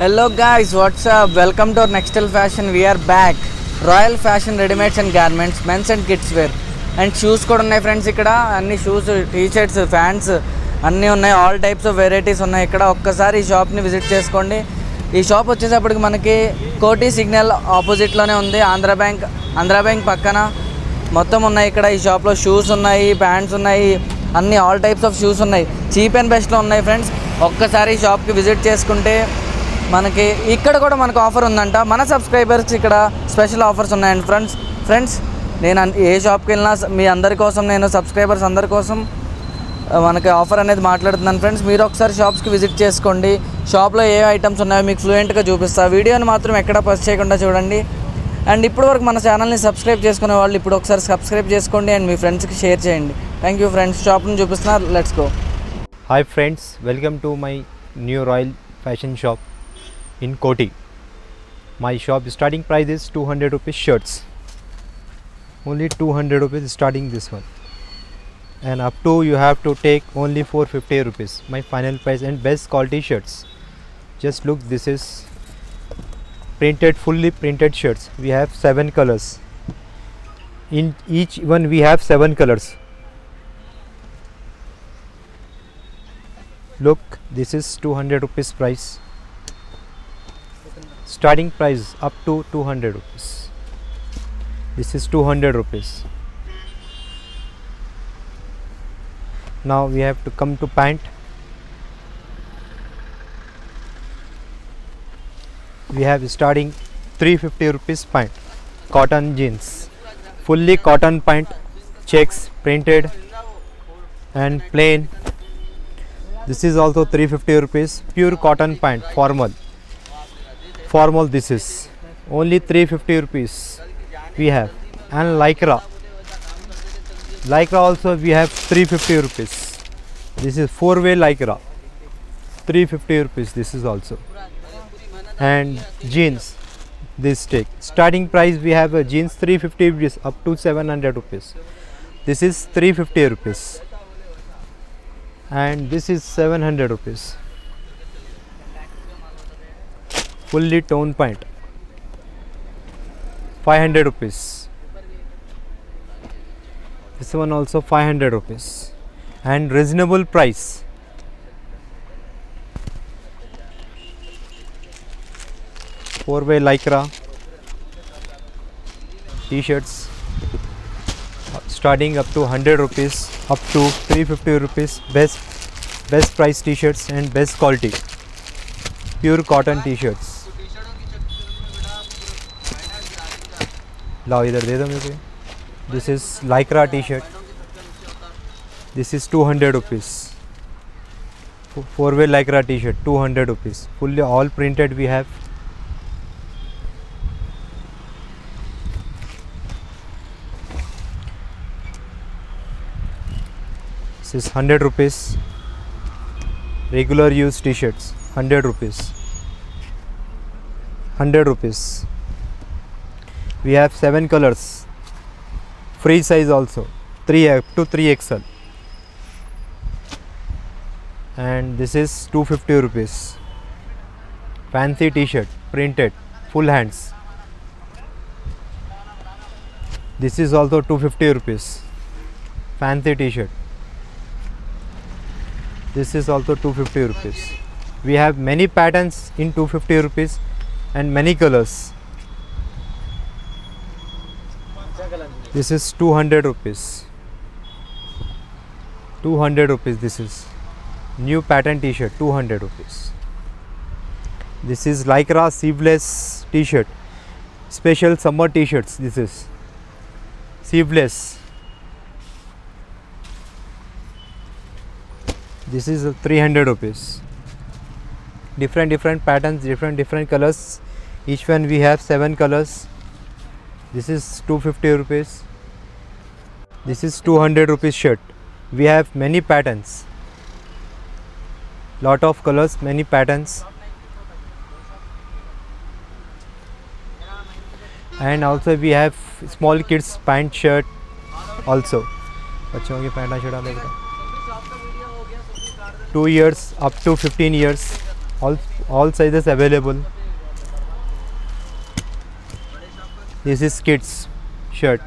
Hello guys, what's up? Welcome to our Nextel Fashion. We are back. Royal Fashion Readymades and Garments, men's and kids wear. And shoes కూడా ఉన్నాయి friends. ఇక్కడ అన్ని shoes, T shirts, fans అన్నీ ఉన్నాయి. All types of varieties ఉన్నాయి ఇక్కడ. ఒక్కసారి ఈ షాప్ని విజిట్ చేసుకోండి. ఈ షాప్ వచ్చేటప్పటికి మనకి కోటి సిగ్నల్ ఆపోజిట్లోనే ఉంది. ఆంధ్రా బ్యాంక్ పక్కన మొత్తం ఉన్నాయి. ఇక్కడ ఈ షాప్లో షూస్ ఉన్నాయి, ప్యాంట్స్ ఉన్నాయి, అన్ని ఆల్ టైప్స్ ఆఫ్ షూస్ ఉన్నాయి. చీప్ అండ్ బెస్ట్లో ఉన్నాయి ఫ్రెండ్స్. ఒక్కసారి ఈ షాప్కి విజిట్ చేసుకుంటే మనకి ఇక్కడ కూడా మనకు ఆఫర్ ఉందంట. మన సబ్స్క్రైబర్స్ ఇక్కడ స్పెషల్ ఆఫర్స్ ఉన్నాయండి ఫ్రెండ్స్ నేను ఏ షాప్కి వెళ్ళినా మీ అందరి కోసం, నేను సబ్స్క్రైబర్స్ అందరి కోసం మనకి ఆఫర్ అనేది మాట్లాడుతున్నాను ఫ్రెండ్స్. మీరు ఒకసారి షాప్స్కి విజిట్ చేసుకోండి. షాప్లో ఏ ఐటమ్స్ ఉన్నాయో మీకు ఫ్లూయెంట్గా చూపిస్తా. వీడియోని మాత్రం ఎక్కడ పస్ చేయకుండా చూడండి. అండ్ ఇప్పటి వరకు మన ఛానల్ని సబ్స్క్రైబ్ చేసుకునే వాళ్ళు ఇప్పుడు ఒకసారి సబ్స్క్రైబ్ చేసుకోండి అండ్ మీ ఫ్రెండ్స్కి షేర్ చేయండి. Thank you friends. షాప్ని చూపిస్తున్నారు, let's go. Hi friends, welcome to my new Royal Fashion shop in Koti. My shop starting price is 200 rupees shirts. Only 200 rupees starting this one. And up to you have to take only 450 rupees. My final price and best quality shirts. Just look, this is printed, fully printed shirts. We have 7 colors. In each one we have 7 colors. Look, this is 200 rupees price. Starting price up to 200 rupees. This is 200 rupees. Now we have to come to pant. We have starting 350 rupees pant. Cotton jeans. Fully cotton pant. Checks printed and plain. This is also 350 rupees. Pure cotton pant, formal. This is only 350 rupees we have. And lycra also we have 350 rupees. This is 4-way lycra, 350 rupees. This is also. And jeans, this take starting price we have a jeans 350 rupees up to 700 rupees. This is 350 rupees. And this is 700 rupees. Fully toned pant, 500 rupees. This one also 500 rupees. And reasonable price. Four-way lycra t-shirts starting up to 100 rupees up to 350 rupees. Best price t-shirts and best quality pure cotton t-shirts. लाओ इधर दे दो मेरे को. This is lycra t-shirt. This is 200 rupees. 4-way lycra t-shirt 200 rupees. Fully all printed we have. This is 100 rupees. Regular use t-shirts 100 rupees. 100 rupees. We have 7 colors. Free size also 3 up to 3XL. And this is 250 rupees. Fancy t-shirt printed full hands. This is also 250 rupees. Fancy t-shirt. This is also 250 rupees. We have many patterns in 250 rupees and many colors. This is 200 rupees. 200 rupees. This is new pattern t-shirt 200 rupees. This is lycra sleeveless t-shirt. Special summer t-shirts. This is sleeveless. This is 300 rupees. Different patterns, different colors. Each one we have 7 colors. This is 250 rupees. This is 200 rupees shirt. We have many patterns. Lot of colors, many patterns. And also we have small kids pant shirt also. बच्चों की pant shirt 2 years up to 15 years all sizes available. This is kids shirt.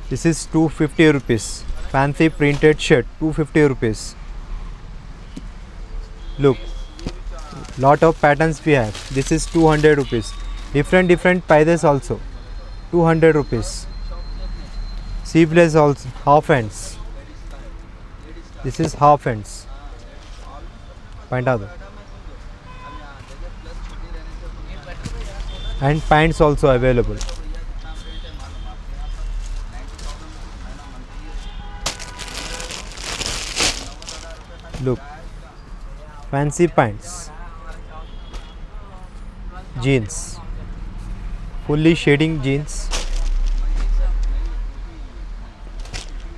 This is 250 rupees. Fancy printed shirt, 250 rupees. Look, lot of patterns we have. This is 200 rupees. Different prices also. 200 rupees. Sleeveless also, half ends. This is half ends. Pant ado. And pants also available. Look, fancy pants, jeans, fully shading jeans,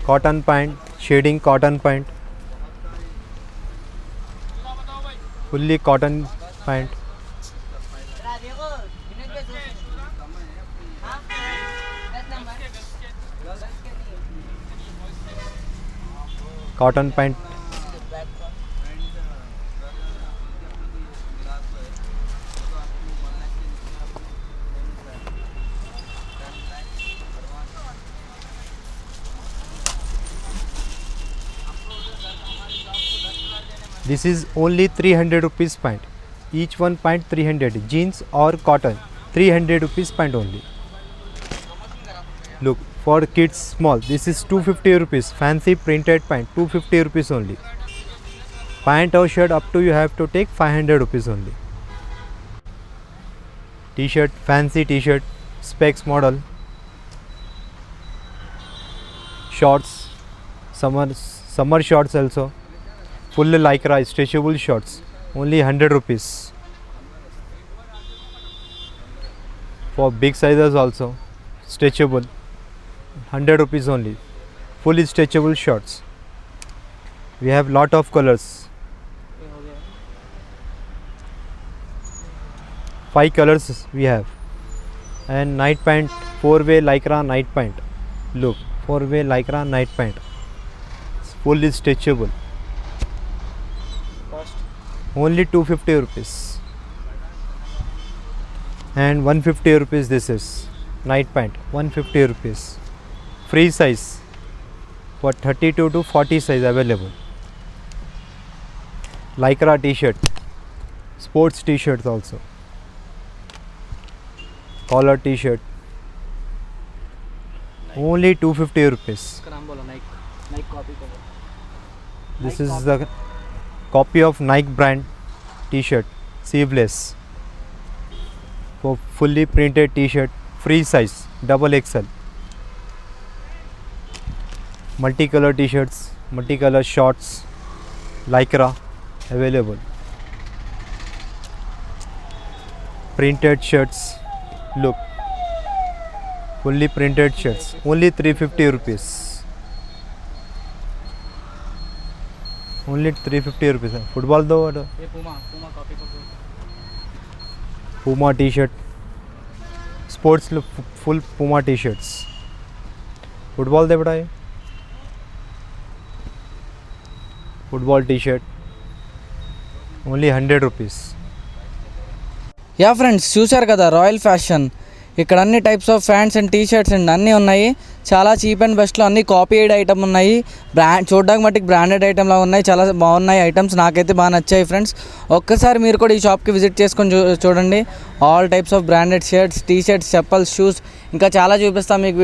cotton pant, shading cotton pant, fully cotton pant, cotton pant. This is only 300 rupees pant. Each one pant 300. Jeans or cotton, 300 rupees pant only. Look, for kids small, this is 250 rupees. Fancy printed pant, 250 rupees only. Pant or shirt up to you have to take 500 rupees only. T-shirt, fancy T-shirt, specs model. Shorts, summer shorts also. Full lycra stretchable shorts, only 100 rupees. For big sizes also, stretchable, 100 rupees only. Fully stretchable shorts. We have lot of colors. 5 colors we have. And night pant, 4-way lycra night pant. Look, 4-way lycra night pant. It's fully stretchable. Only 250 rupees. And 150 rupees this is. Night pant, 150 rupees. Free size. For 32 to 40 size available. Lycra t-shirt. Sports t-shirts also. Collar t-shirt. Only 250 rupees. This is the copy of Nike brand t-shirt, sleeveless. For fully printed t-shirt, free size, double XL. Multicolor t-shirts, multicolor shorts, lycra available. Printed shirts, look, fully printed shirts, only 350 rupees. Only 350 rupees. Football though? Puma t-shirt. Sports full Puma t-shirts. Football दे बड़ा ये. Football t-shirt. Only 100 rupees. Yeah friends చూశారు కదా royal fashion. ఇక్కడ అన్ని types of pants and T shirts and అన్నీ ఉన్నాయి. చాలా cheap and బెస్ట్లో అన్ని కాపీడ్ ఐటమ్ ఉన్నాయి. చూడడానికి మట్టికి బ్రాండెడ్ ఐటమ్లా ఉన్నాయి. చాలా బాగున్నాయి ఐటమ్స్, నాకైతే బాగా నచ్చాయి ఫ్రెండ్స్. ఒక్కసారి మీరు కూడా ఈ షాప్కి విజిట్ చేసుకొని చూడండి. All types of branded shirts, T shirts, chappals, shoes ఇంకా చాలా చూపిస్తాం మీకు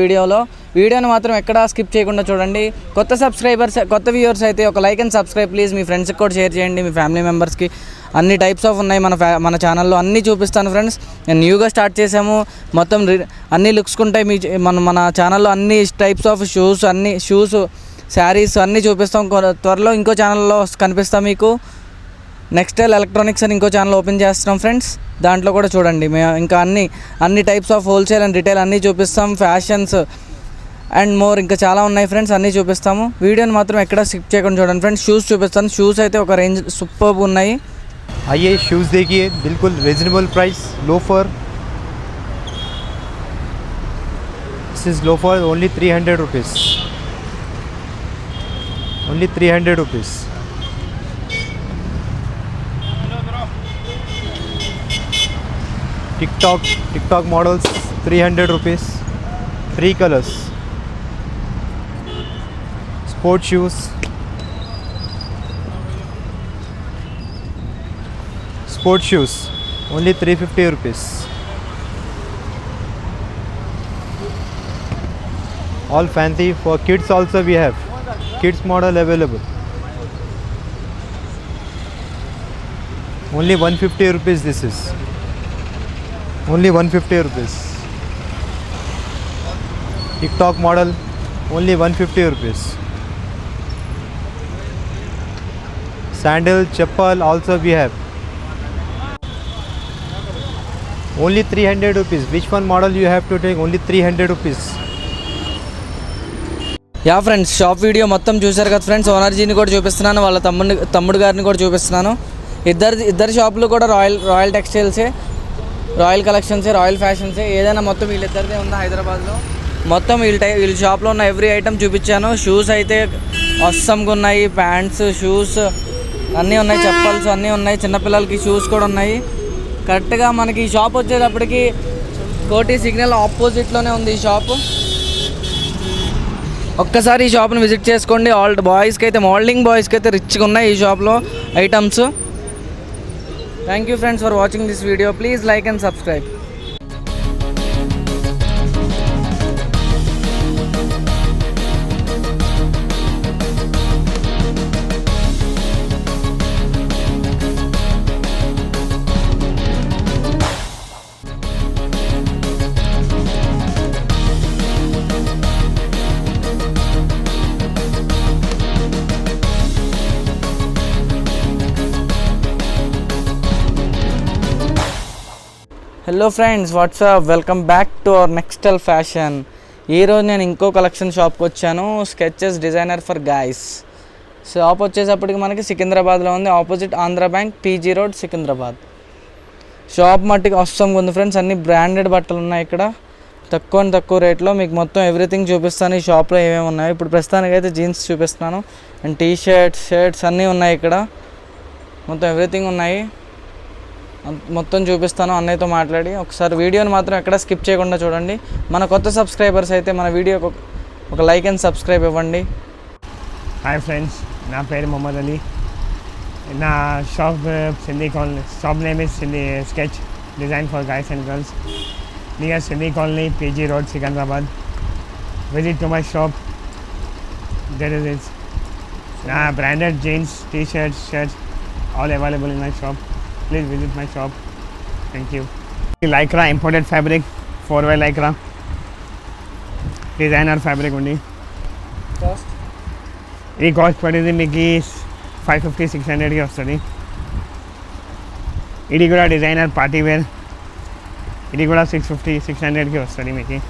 వీడియోని మాత్రం ఎక్కడా స్కిప్ చేయకుండా చూడండి. కొత్త వ్యూవర్స్ అయితే ఒక లైక్ అండ్ సబ్స్క్రైబ్ ప్లీజ్. మీ ఫ్రెండ్స్కి కూడా షేర్ చేయండి, మీ ఫ్యామిలీ మెంబర్స్కి. అన్ని టైప్స్ ఆఫ్ ఉన్నాయి మన ఛానల్లో, అన్నీ చూపిస్తాను ఫ్రెండ్స్. నేను న్యూగా స్టార్ట్ చేసాము, మొత్తం అన్ని లుక్స్ ఉంటాయి మన ఛానల్లో. అన్ని టైప్స్ ఆఫ్ షూస్, శారీస్ అన్నీ చూపిస్తాం. త్వరలో ఇంకో ఛానల్లో కనిపిస్తాం మీకు. నెక్స్టైల్ ఎలక్ట్రానిక్స్ అని ఇంకో ఛానల్ ఓపెన్ చేస్తున్నాం ఫ్రెండ్స్, దాంట్లో కూడా చూడండి. మేము ఇంకా అన్ని types of wholesale and retail అన్నీ చూపిస్తాం. ఫ్యాషన్స్ అండ్ మోర్ ఇంకా చాలా ఉన్నాయి ఫ్రెండ్స్, అన్నీ చూపిస్తాము. వీడియోని మాత్రం ఎక్కడ స్కిప్ చేయకుండా చూడండి ఫ్రెండ్స్. షూస్ చూపిస్తాను. షూస్ అయితే ఒక రేంజ్ సూపర్బ్ ఉన్నాయి. आइए शूज़ देखिए, बिल्कुल reasonable price. Loafer, this is loafer, only 300 rupees. Only 300 rupees. TikTok models 300 rupees. 3 colors. Sport shoes. Sport shoes only 350 rupees. All fancy. For kids also we have kids model available. Only 150 rupees this is. Only 150 rupees. TikTok model only 150 rupees. Sandal, chappal also we have. Only 300 rupees. Which one model you have to take? Only 300 rupees. Yeah friends, shop video మొత్తం చూశారు కదా friends. ఓనర్జీని కూడా చూపిస్తున్నాను, వాళ్ళ తమ్ముడు గారిని కూడా చూపిస్తున్నాను. ఇద్దరు షాపులు కూడా రాయల్ టెక్స్టైల్సే, రాయల్ కలెక్షన్సే, రాయల్ ఫ్యాషన్సే. ఏదైనా మొత్తం వీళ్ళిద్దరిదే ఉంది హైదరాబాద్లో. మొత్తం వీళ్ళ షాప్లో ఉన్న ఎవ్రీ ఐటమ్ చూపించాను. షూస్ అయితే అస్సంగా ఉన్నాయి, ప్యాంట్స్, షూస్ అన్నీ ఉన్నాయి, చెప్పల్స్ అన్నీ ఉన్నాయి, చిన్నపిల్లలకి షూస్ కూడా ఉన్నాయి. కరెక్ట్గా మనకి ఈ షాప్ వచ్చేటప్పటికి కోటి సిగ్నల్ ఆపోజిట్లోనే ఉంది ఈ షాపు. ఒక్కసారి ఈ షాప్ని విజిట్ చేసుకోండి. ఆల్ బాయ్స్కి అయితే, మోడలింగ్ బాయ్స్కి అయితే రిచ్గా ఉన్నాయి ఈ షాప్లో items. Thank you friends for watching this video. Please like and subscribe. Hello friends, what's up, welcome back to our నెక్స్టల్ ఫ్యాషన్. ఈరోజు నేను ఇంకో కలెక్షన్ షాప్కి వచ్చాను. Sketches designer for guys. Shop వచ్చేటప్పటికి మనకి సికింద్రాబాద్లో ఉంది, opposite Andhra bank, PG road, Secunderabad. Shop మట్టికి అవసరంగా ఉంది ఫ్రెండ్స్. అన్ని బ్రాండెడ్ బట్టలు ఉన్నాయి ఇక్కడ, తక్కువ రేట్లో. మీకు మొత్తం ఎవ్రీథింగ్ చూపిస్తాను ఈ షాప్లో ఏమేమి ఉన్నాయో. ఇప్పుడు ప్రస్తుతానికి అయితే జీన్స్ చూపిస్తున్నాను, అండ్ టీషర్ట్స్, షర్ట్స్ అన్నీ ఉన్నాయి ఇక్కడ. మొత్తం ఎవ్రీథింగ్ ఉన్నాయి, మొత్తం చూపిస్తాను అన్నయ్యతో మాట్లాడి. ఒకసారి వీడియోని మాత్రం ఎక్కడ స్కిప్ చేయకుండా చూడండి. మన కొత్త సబ్స్క్రైబర్స్ అయితే మన వీడియోకి ఒక లైక్ అండ్ సబ్స్క్రైబ్ ఇవ్వండి. హాయ్ ఫ్రెండ్స్, నా పేరు మొహమ్మద్ అలీ. నా shop Sindhi colony, shop name is Sindhi sketch design for guys and girls, near Sindhi colony, PG road, Secunderabad. Visit to my shop. That is నా branded jeans, t-shirts, shirts all available in my shop. Please visit my shop. Thank you. Lycra imported fabric, 4-way Lycra. Designer fabric only. Cost ఈ cost పడింది మీకు 550-600కి వస్తుంది. ఇది కూడా designer party wear. ఇది కూడా 650-600కి వస్తుంది మీకు.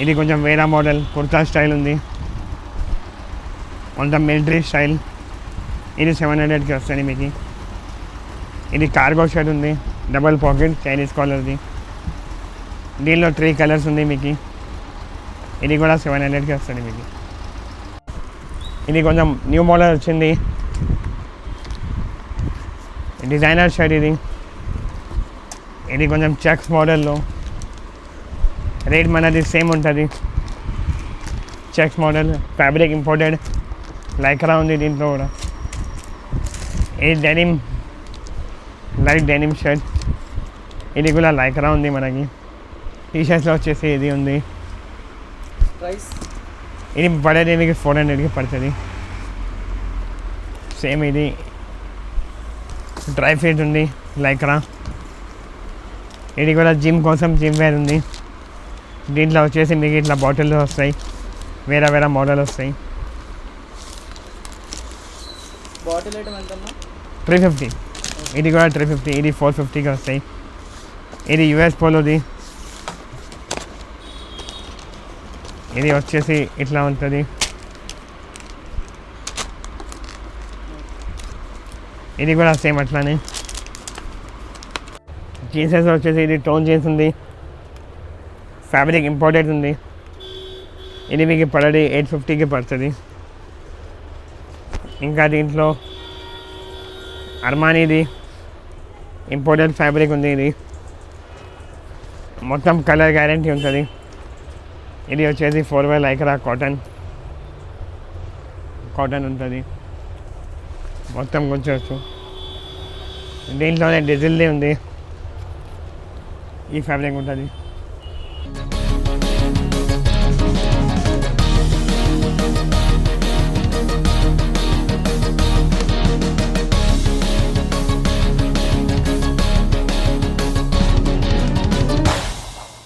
ఇది కొంచెం వేరే మోడల్ కుర్తా స్టైల్ ఉంది, కొంచెం మిలిటరీ స్టైల్. ఇది 700కి వస్తుంది మీకు. ఇది కార్గో షర్ట్ ఉంది, డబల్ పాకెట్, చైనీస్ కాలర్ది. దీనిలో 3 కలర్స్ ఉంది మీకు. ఇది కూడా 700కి వస్తుంది మీకు. ఇది కొంచెం న్యూ మోడల్ వచ్చింది, డిజైనర్ షర్ట్ ఇది. ఇది కొంచెం చెక్స్ మోడల్లో. రేట్ మనది సేమ్ ఉంటుంది. Checks model, fabric imported, Lycra ఉంది దీంట్లో కూడా. ఇది డెనిమ్, లైట్ డెనిమ్ షర్ట్. ఇది కూడా లైక్రా ఉంది మనకి. టీషర్ట్స్లో వచ్చేసి ఇది ఉంది. ప్రైస్ ఇది పడేది మీకు 400కి పడుతుంది. సేమ్ ఇది డ్రై ఫిట్ ఉంది, లైక్రా. ఇది కూడా జిమ్ కోసం జిమ్ వేర్ ఉంది. దీంట్లో వచ్చేసి మీకు ఇట్లా బాటిల్స్ వస్తాయి, వేరే మోడల్ వస్తాయి. బాటిల్ ఐటమ్ ఎంత? 350. ఇది కూడా 350. ఇది 450కి వస్తాయి. ఇది యుఎస్ పోలోది. ఇది వచ్చేసి ఇట్లా ఉంటుంది. ఇది కూడా సేమ్ అట్లానే. జీన్సెస్ వచ్చేసి ఇది టోన్ జీన్స్ ఉంది, ఫ్యాబ్రిక్ ఇంపోర్టెడ్ ఉంది. ఇది మీకు పడది 850కి పడుతుంది. ఇంకా దీంట్లో అర్మానీది ఇంపోర్టెడ్ ఫ్యాబ్రిక్ ఉంది. ఇది మొత్తం కలర్ గ్యారంటీ ఉంటుంది. ఇది వచ్చేసి 4Y లైక్రా కాటన్ ఉంటుంది. మొత్తం కూర్చోవచ్చు. దీంట్లోనే డిజిల్ది ఉంది. ఈ ఫ్యాబ్రిక్ ఉంటుంది.